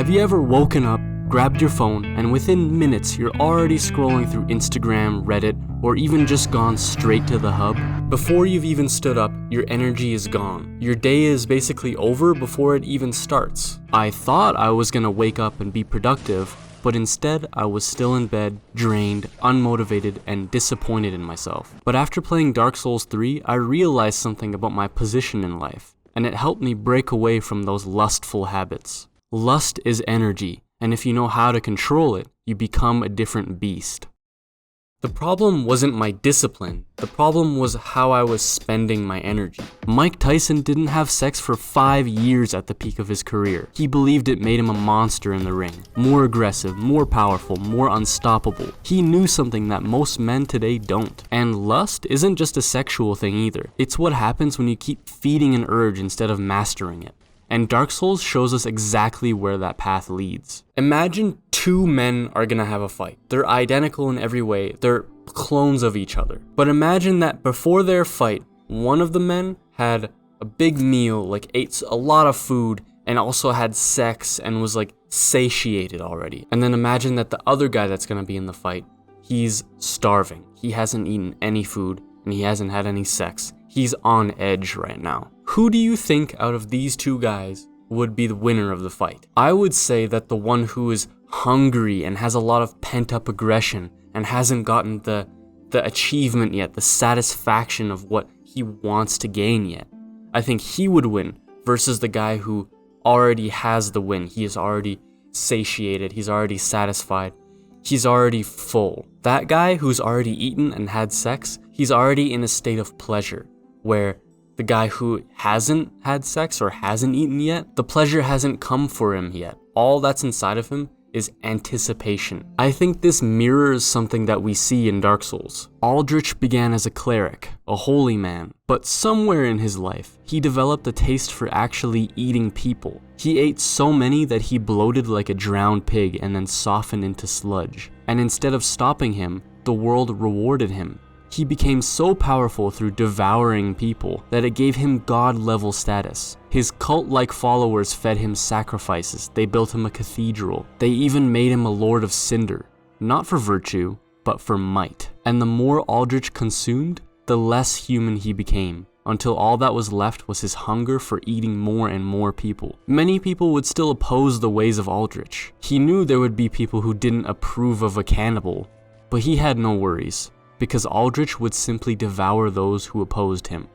Have you ever woken up, grabbed your phone, and within minutes you're already scrolling through Instagram, Reddit, or even just gone straight to the hub? Before you've even stood up, your energy is gone. Your day is basically over before it even starts. I thought I was gonna wake up and be productive, but instead I was still in bed, drained, unmotivated, and disappointed in myself. But after playing Dark Souls 3, I realized something about my position in life, and it helped me break away from those lustful habits. Lust is energy, and if you know how to control it, you become a different beast. The problem wasn't my discipline, the problem was how I was spending my energy. Mike Tyson didn't have sex for 5 years at the peak of his career. He believed it made him a monster in the ring, more aggressive, more powerful, more unstoppable. He knew something that most men today don't. And lust isn't just a sexual thing either. It's what happens when you keep feeding an urge instead of mastering it. And Dark Souls shows us exactly where that path leads. Imagine two men are gonna have a fight. They're identical in every way, they're clones of each other. But imagine that before their fight, one of the men had a big meal, like ate a lot of food, and also had sex and was like satiated already. And then imagine that the other guy that's gonna be in the fight, he's starving. He hasn't eaten any food, and he hasn't had any sex. He's on edge right now. Who do you think out of these two guys would be the winner of the fight? I would say that the one who is hungry and has a lot of pent-up aggression and hasn't gotten the achievement yet, the satisfaction of what he wants to gain yet. I think he would win versus the guy who already has the win. He is already satiated, he's already satisfied, he's already full. That guy who's already eaten and had sex, he's already in a state of pleasure, where the guy who hasn't had sex or hasn't eaten yet, the pleasure hasn't come for him yet. All that's inside of him is anticipation. I think this mirrors something that we see in Dark Souls. Aldrich began as a cleric, a holy man, but somewhere in his life, he developed a taste for actually eating people. He ate so many that he bloated like a drowned pig and then softened into sludge. And instead of stopping him, the world rewarded him. He became so powerful through devouring people that it gave him god-level status. His cult-like followers fed him sacrifices, they built him a cathedral, they even made him a Lord of Cinder. Not for virtue, but for might. And the more Aldrich consumed, the less human he became, until all that was left was his hunger for eating more and more people. Many people would still oppose the ways of Aldrich. He knew there would be people who didn't approve of a cannibal, but he had no worries, because Aldrich would simply devour those who opposed him,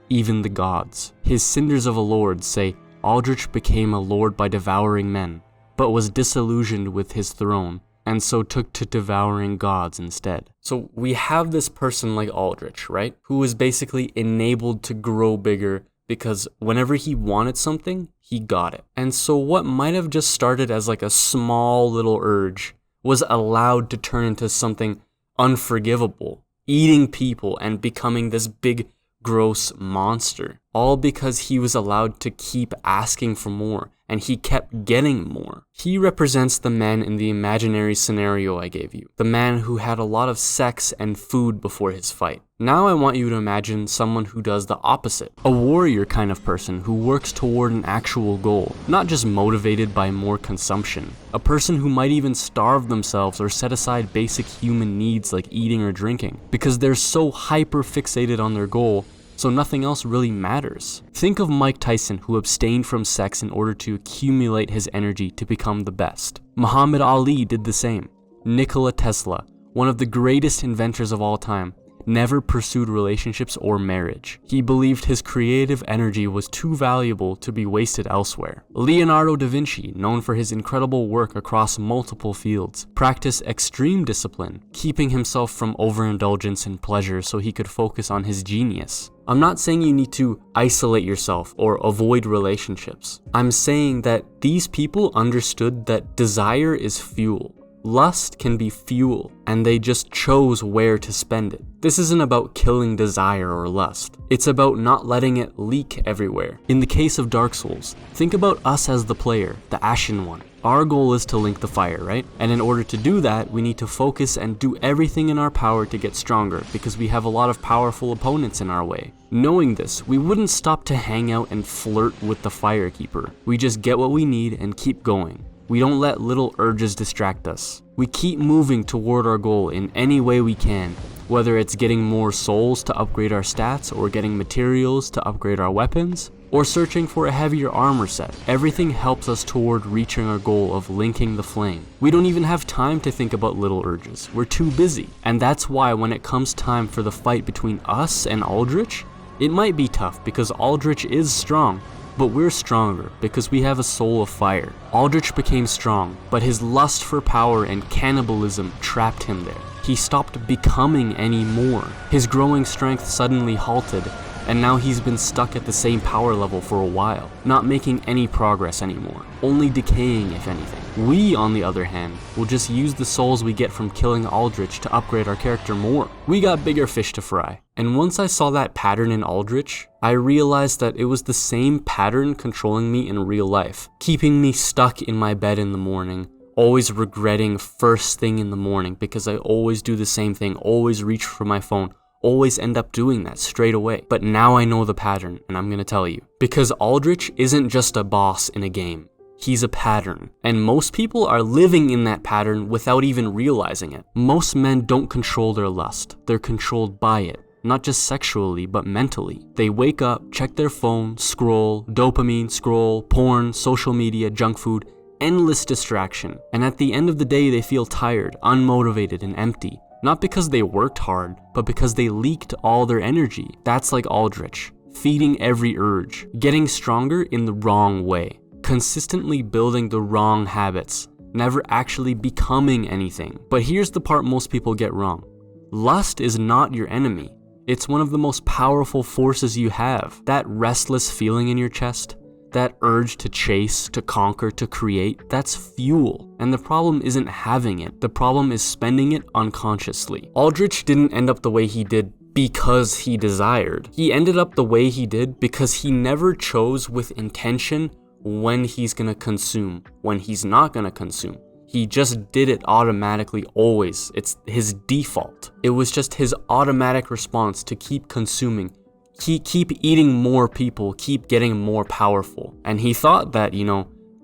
even the gods. His Cinders of a Lord say Aldrich became a lord by devouring men, but was disillusioned with his throne, and so took to devouring gods instead. So we have this person like Aldrich, right? Who was basically enabled to grow bigger because whenever he wanted something, he got it. And so what might have just started as like a small little urge was allowed to turn into something unforgivable, eating people and becoming this big, gross monster, all because he was allowed to keep asking for more, and he kept getting more. He represents the man in the imaginary scenario I gave you, the man who had a lot of sex and food before his fight. Now I want you to imagine someone who does the opposite, a warrior kind of person who works toward an actual goal, not just motivated by more consumption. A person who might even starve themselves or set aside basic human needs like eating or drinking, because they're so hyper fixated on their goal, so nothing else really matters. Think of Mike Tyson, who abstained from sex in order to accumulate his energy to become the best. Muhammad Ali did the same. Nikola Tesla, one of the greatest inventors of all time, never pursued relationships or marriage. He believed his creative energy was too valuable to be wasted elsewhere. Leonardo da Vinci, known for his incredible work across multiple fields, practiced extreme discipline, keeping himself from overindulgence and pleasure so he could focus on his genius. I'm not saying you need to isolate yourself or avoid relationships. I'm saying that these people understood that desire is fuel. Lust can be fuel, and they just chose where to spend it. This isn't about killing desire or lust. It's about not letting it leak everywhere. In the case of Dark Souls, think about us as the player, the Ashen One. Our goal is to link the fire, right? And in order to do that, we need to focus and do everything in our power to get stronger, because we have a lot of powerful opponents in our way. Knowing this, we wouldn't stop to hang out and flirt with the Firekeeper. We just get what we need and keep going. We don't let little urges distract us. We keep moving toward our goal in any way we can, whether it's getting more souls to upgrade our stats, or getting materials to upgrade our weapons, or searching for a heavier armor set. Everything helps us toward reaching our goal of linking the flame. We don't even have time to think about little urges. We're too busy. And that's why when it comes time for the fight between us and Aldrich, it might be tough because Aldrich is strong, but we're stronger because we have a soul of fire. Aldrich became strong, but his lust for power and cannibalism trapped him there. He stopped becoming any more. His growing strength suddenly halted, and now he's been stuck at the same power level for a while, not making any progress anymore, only decaying if anything. We, on the other hand, will just use the souls we get from killing Aldrich to upgrade our character more. We got bigger fish to fry. And once I saw that pattern in Aldrich, I realized that it was the same pattern controlling me in real life, keeping me stuck in my bed in the morning, always regretting first thing in the morning because I always do the same thing, always reach for my phone, always end up doing that straight away. But now I know the pattern, and I'm gonna tell you. Because Aldrich isn't just a boss in a game. He's a pattern, and most people are living in that pattern without even realizing it. Most men don't control their lust, they're controlled by it. Not just sexually, but mentally. They wake up, check their phone, scroll, dopamine, scroll, porn, social media, junk food, endless distraction. And at the end of the day, they feel tired, unmotivated, and empty. Not because they worked hard, but because they leaked all their energy. That's like Aldrich, feeding every urge, getting stronger in the wrong way, consistently building the wrong habits, never actually becoming anything. But here's the part most people get wrong. Lust is not your enemy. It's one of the most powerful forces you have. That restless feeling in your chest, that urge to chase, to conquer, to create, that's fuel. And the problem isn't having it. The problem is spending it unconsciously. Aldrich didn't end up the way he did because he desired. He ended up the way he did because he never chose with intention when he's gonna consume, when he's not gonna consume. He just did it automatically always. It's his default. It was just his automatic response to keep consuming. Keep eating more people, keep getting more powerful. And he thought that,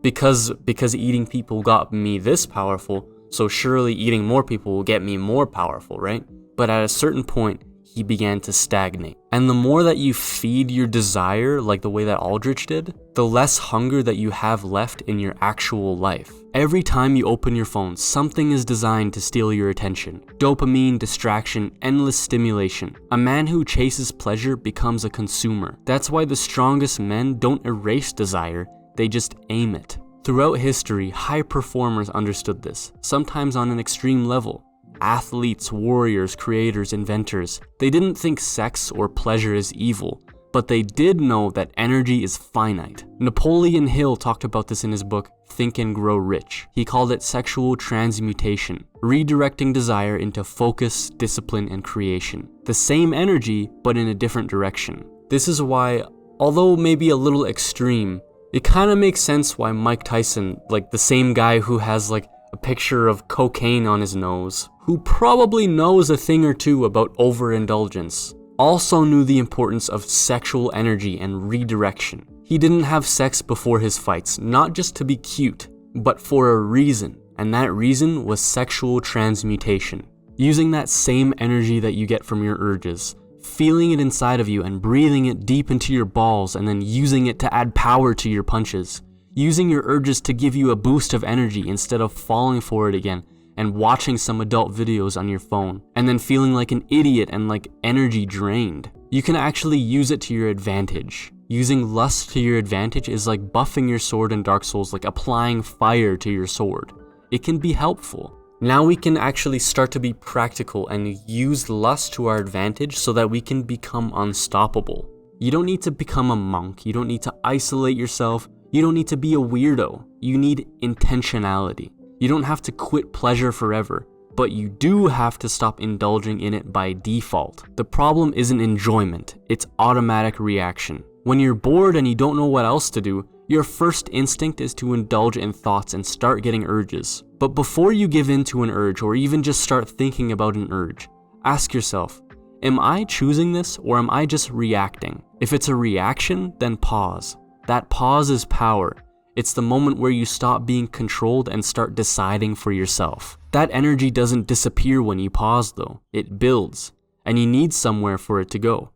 because eating people got me this powerful, so surely eating more people will get me more powerful, right? But at a certain point, he began to stagnate. And the more that you feed your desire, like the way that Aldrich did, the less hunger that you have left in your actual life. Every time you open your phone, something is designed to steal your attention. Dopamine, distraction, endless stimulation. A man who chases pleasure becomes a consumer. That's why the strongest men don't erase desire, they just aim it. Throughout history, high performers understood this, sometimes on an extreme level. Athletes, warriors, creators, inventors, they didn't think sex or pleasure is evil, but they did know that energy is finite. Napoleon Hill talked about this in his book, Think and Grow Rich. He called it sexual transmutation, redirecting desire into focus, discipline, and creation. The same energy, but in a different direction. This is why, although maybe a little extreme, it kind of makes sense why Mike Tyson, like the same guy who has like a picture of cocaine on his nose, who probably knows a thing or two about overindulgence, also knew the importance of sexual energy and redirection. He didn't have sex before his fights, not just to be cute, but for a reason, and that reason was sexual transmutation. Using that same energy that you get from your urges, feeling it inside of you and breathing it deep into your balls and then using it to add power to your punches. Using your urges to give you a boost of energy instead of falling for it again and watching some adult videos on your phone, and then feeling like an idiot and like energy drained. You can actually use it to your advantage. Using lust to your advantage is like buffing your sword in Dark Souls, like applying fire to your sword. It can be helpful. Now we can actually start to be practical and use lust to our advantage so that we can become unstoppable. You don't need to become a monk. You don't need to isolate yourself. You don't need to be a weirdo. You need intentionality. You don't have to quit pleasure forever, but you do have to stop indulging in it by default. The problem isn't enjoyment, it's automatic reaction. When you're bored and you don't know what else to do, your first instinct is to indulge in thoughts and start getting urges. But before you give in to an urge or even just start thinking about an urge, ask yourself, am I choosing this or am I just reacting? If it's a reaction, then pause. That pause is power. It's the moment where you stop being controlled and start deciding for yourself. That energy doesn't disappear when you pause though, it builds, and you need somewhere for it to go.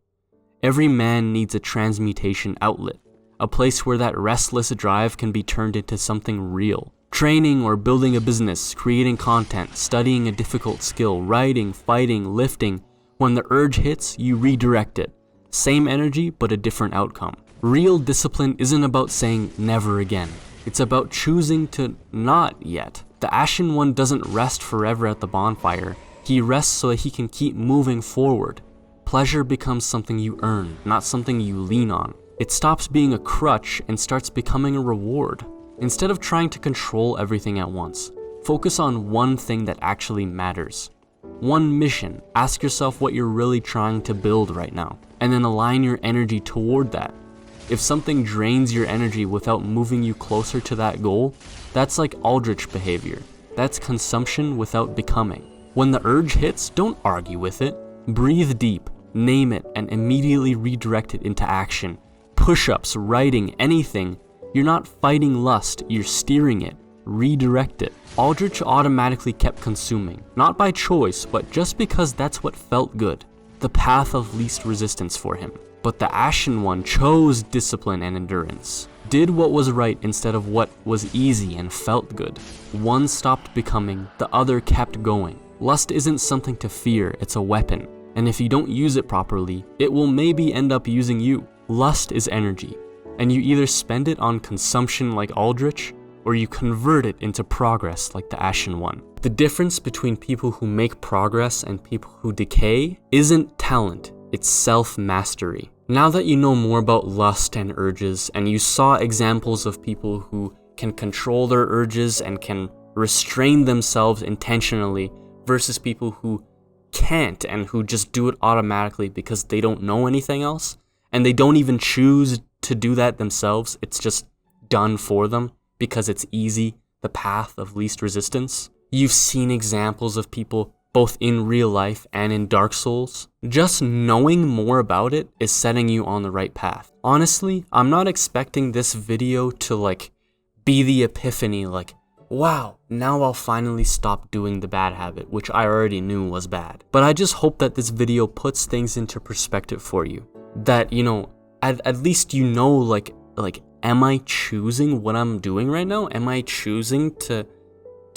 Every man needs a transmutation outlet, a place where that restless drive can be turned into something real. Training or building a business, creating content, studying a difficult skill, writing, fighting, lifting. When the urge hits, you redirect it. Same energy, but a different outcome. Real discipline isn't about saying never again. It's about choosing to not yet. The Ashen One doesn't rest forever at the bonfire. He rests so that he can keep moving forward. Pleasure becomes something you earn, not something you lean on. It stops being a crutch and starts becoming a reward. Instead of trying to control everything at once, focus on one thing that actually matters. One mission. Ask yourself what you're really trying to build right now, and then align your energy toward that. If something drains your energy without moving you closer to that goal, that's like Aldrich behavior. That's consumption without becoming. When the urge hits, don't argue with it. Breathe deep, name it, and immediately redirect it into action. Push-ups, writing, anything. You're not fighting lust, you're steering it. Redirect it. Aldrich automatically kept consuming, not by choice, but just because that's what felt good. The path of least resistance for him. But the Ashen One chose discipline and endurance. Did what was right instead of what was easy and felt good. One stopped becoming, the other kept going. Lust isn't something to fear, it's a weapon. And if you don't use it properly, it will maybe end up using you. Lust is energy, and you either spend it on consumption like Aldrich, or you convert it into progress like the Ashen One. The difference between people who make progress and people who decay isn't talent, it's self-mastery. Now that you know more about lust and urges, and you saw examples of people who can control their urges and can restrain themselves intentionally versus people who can't and who just do it automatically because they don't know anything else, and they don't even choose to do that themselves, it's just done for them because it's easy, the path of least resistance. You've seen examples of people both in real life and in Dark Souls. Just knowing more about it is setting you on the right path. Honestly, I'm not expecting this video to be the epiphany, wow, now I'll finally stop doing the bad habit, which I already knew was bad. But I just hope that this video puts things into perspective for you. That, at least am I choosing what I'm doing right now? Am I choosing to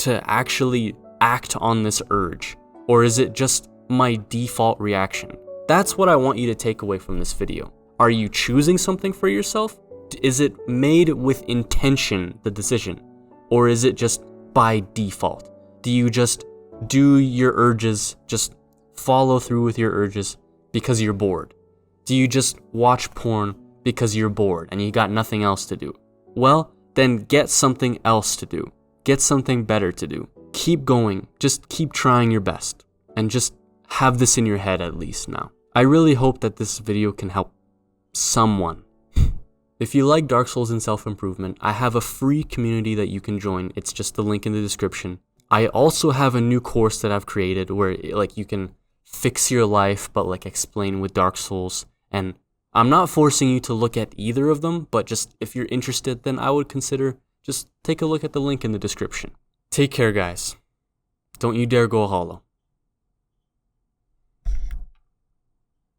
actually act on this urge? Or is it just my default reaction? That's what I want you to take away from this video. Are you choosing something for yourself? Is it made with intention, the decision? Or is it just by default? Do you just do your urges, just follow through with your urges because you're bored? Do you just watch porn because you're bored and you got nothing else to do? Well, then get something else to do. Get something better to do. Keep going. Just keep trying your best. And just have this in your head at least now. I really hope that this video can help someone. If you like Dark Souls and self-improvement, I have a free community that you can join. It's just the link in the description. I also have a new course that I've created where you can fix your life but explain with Dark Souls. And I'm not forcing you to look at either of them, but just if you're interested, then I would consider just take a look at the link in the description. Take care, guys. Don't you dare go hollow.